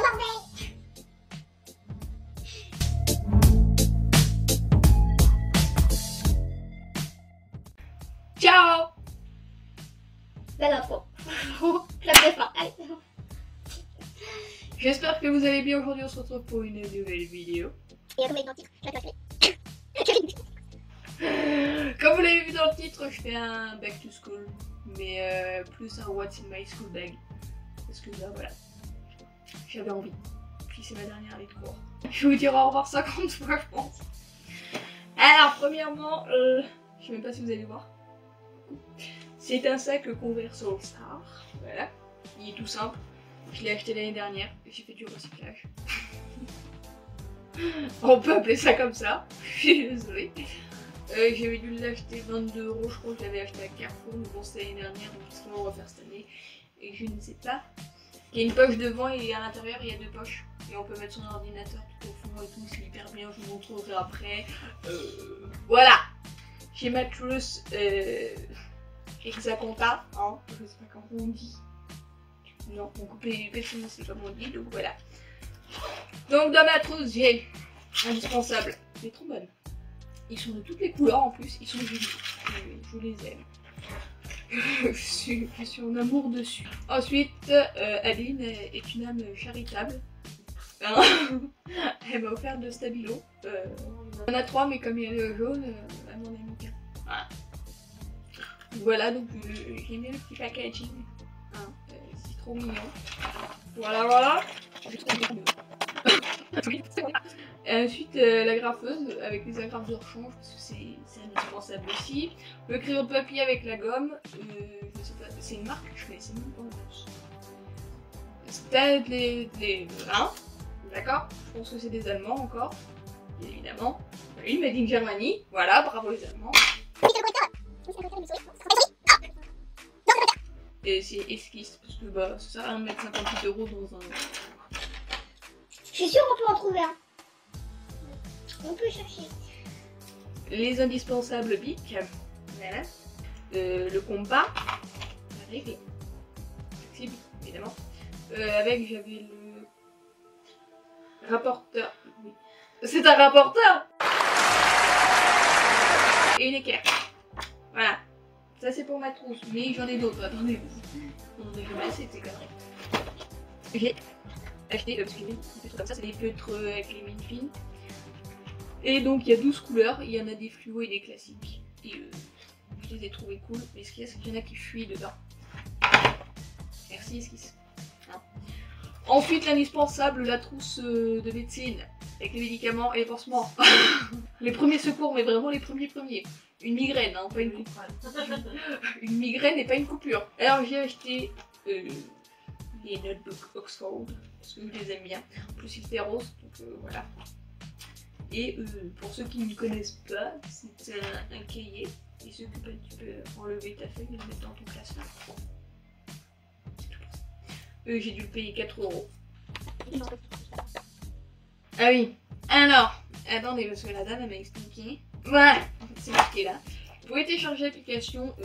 bordel. Ciao. Belle intro. Je la fais pas. Allez. J'espère que vous allez bien. Aujourd'hui on se retrouve pour une nouvelle vidéo. Et comme vous l'avez dans le titre, je Comme vous l'avez vu dans le titre, je fais un back to school, mais plus un what's in my school bag. Parce que là voilà, j'avais envie. Puis c'est ma dernière année de cours. Je vais vous dire au revoir 50 fois je pense. Alors premièrement, je sais même pas si vous allez voir. C'est un sac Converse All Star. Voilà, il est tout simple. Je l'ai acheté l'année dernière et j'ai fait du recyclage. On peut appeler ça comme ça. Je suis désolée. J'avais dû l'acheter 22 €, je crois que je l'avais acheté à Carrefour, mais bon c'était l'année dernière, donc qu'est-ce qu'on va refaire cette année? Et je ne sais pas. Il y a une poche devant et à l'intérieur il y a deux poches. Et on peut mettre son ordinateur tout au fond et tout, c'est hyper bien, je vous montrerai après. Voilà. J'ai ma trousse Hexaconta, hein, je sais pas comment on dit. Non, on coupe les pétillants, c'est comme on dit, donc voilà. Donc dans ma trousse j'ai indispensable les trombones. Ils sont de toutes les couleurs en plus, ils sont jolis, je les aime. je suis en amour dessus. Ensuite, Aline est une âme charitable. Elle m'a offert de stabilo. On en a 3, mais comme il y a le jaune, elle m'en a mis qu'un. Voilà, donc j'ai aimé le petit packaging. Hein, c'est trop mignon. Voilà. Et ensuite la graffeuse avec les agrafes de rechange parce que c'est indispensable aussi. Le crayon de papier avec la gomme, je sais pas, c'est une marque que je connaissais même pas en plus. C'était les hein, d'accord. Je pense que c'est des Allemands encore, bien évidemment. Oui, made in Germany, voilà, bravo les Allemands. Et c'est esquisse parce que bah ça sert à rien de mettre 58 € dans un. Je suis sûre qu'on peut en trouver un. On peut chercher. Les indispensables bic, voilà. Le compas, la règle, flexible évidemment. Avec j'avais le rapporteur. Oui. C'est un rapporteur. Et une équerre. Voilà. Ça c'est pour ma trousse, mais j'en ai d'autres. Attendez, on en a jamais assez, c'est carré. J'ai acheté parce qu'il y a des trucs comme ça, c'est des feutres avec les mines fines. Et donc il y a 12 couleurs, il y en a des fluos et des classiques. Et je les ai trouvés cool, mais ce qu'il y a c'est qu'il y en a qui fuient dedans. Merci Esquisse. Hein. Ensuite l'indispensable, la trousse de médecine, avec les médicaments et les pansements. Les premiers secours, mais vraiment les premiers. Une migraine, hein, pas une coupure. Une migraine et pas une coupure. Alors j'ai acheté les notebooks Oxford, parce que je les aime bien. En plus ils étaient roses, donc voilà. Et pour ceux qui ne connaissent pas, c'est un cahier. Et ceux que tu peux enlever ta feuille et le mettre dans ton classeur. J'ai dû le payer 4 €. Ah oui. Alors, attendez, parce que la dame elle m'a expliqué. Voilà, c'est marqué là. Vous pouvez télécharger l'application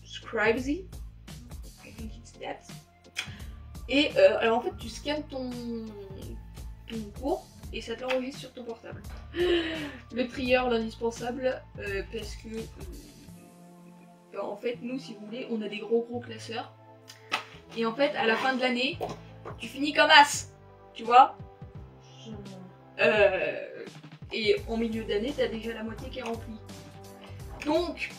Scribesy. Et alors en fait, tu scannes ton cours et ça t'enregistre sur ton portable. Le trieur, l'indispensable, parce que en fait, nous, si vous voulez, on a des gros classeurs. Et en fait, à la fin de l'année, tu finis comme as, tu vois. Et en milieu d'année, t'as déjà la moitié qui est remplie. Donc,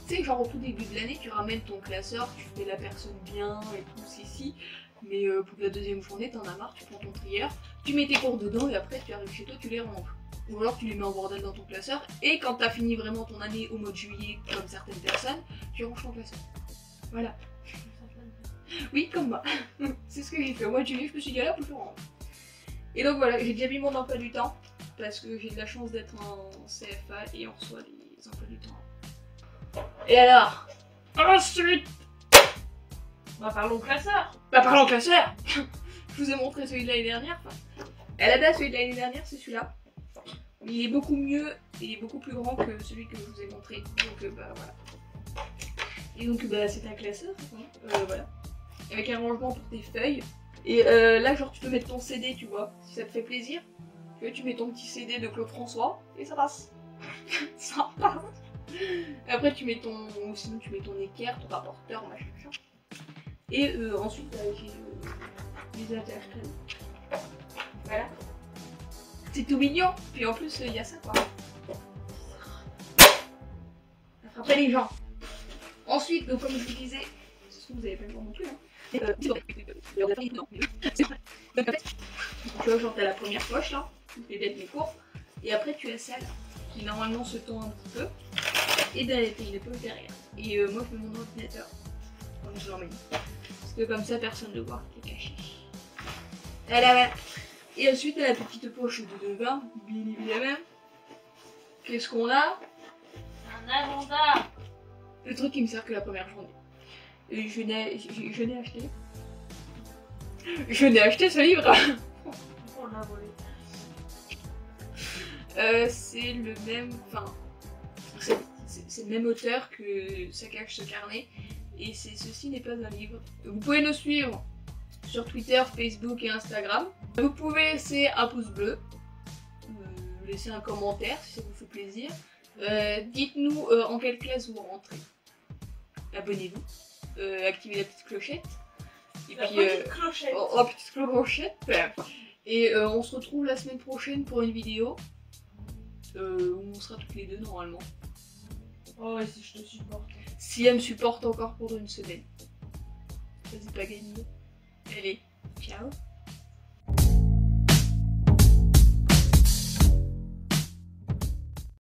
tu sais, genre au tout début de l'année, tu ramènes ton classeur, tu fais la personne bien et tout, si. Mais pour la deuxième journée, t'en as marre, tu prends ton trieur, tu mets tes cours dedans et après tu arrives chez toi, tu les ranges. Ou alors tu les mets en bordel dans ton classeur et quand t'as fini vraiment ton année au mois de juillet, comme certaines personnes, tu ranges ton classeur. Voilà. Oui, comme moi. C'est ce que j'ai fait. Au mois de juillet, je me suis dit, là, je range. Et donc voilà, j'ai déjà mis mon emploi du temps parce que j'ai de la chance d'être en CFA et on reçoit les emplois du temps. Et alors, ensuite, Bah parlons classeur. bah parlons classeur. Je vous ai montré celui de l'année dernière. Enfin, à la base, celui de l'année dernière, c'est celui-là. Mais il est beaucoup mieux et il est beaucoup plus grand que celui que je vous ai montré. Donc bah voilà. Et donc bah c'est un classeur. Voilà. avec un rangement pour tes feuilles. Et là, genre, tu peux mettre ton CD, tu vois, si ça te fait plaisir. Tu vois, tu mets ton petit CD de Claude François et ça passe. Ça passe. Après, tu mets ton, ou sinon tu mets ton équerre, ton rapporteur, machin. Et ensuite, j'ai les attaches. Voilà. C'est tout mignon. Puis en plus, il y a ça, quoi. Ça frapperait les gens. Ensuite, donc, comme je vous disais, vous n'avez pas le temps non plus, hein. Tu vois, genre t'as la première poche là, les dettes des cours, et après tu as celle qui normalement se tend un petit peu, et t'as une poche derrière. Et moi je mets mon ordinateur, comme je l'emmène, parce que comme ça personne ne voit qui est caché. Voilà. Et ensuite t'as la petite poche de devant, bien évidemment. Qu'est-ce qu'on a? Un agenda. Le truc qui me sert que la première journée. Et je n'ai acheté ce livre. On l'a volé. C'est le même, enfin, c'est le même auteur que Ça cache ce carnet, et ceci n'est pas un livre. Vous pouvez nous suivre sur Twitter, Facebook et Instagram. Vous pouvez laisser un pouce bleu, laisser un commentaire si ça vous fait plaisir. Dites-nous en quelle classe vous rentrez. Abonnez-vous, activez la petite clochette. Et La puis, petite clochette. petite clochette. Et on se retrouve la semaine prochaine pour une vidéo où on sera toutes les deux normalement. Oh ouais, si je te supporte. Si elle me supporte encore pour une semaine. Vas-y, pas gagné. Allez, ciao.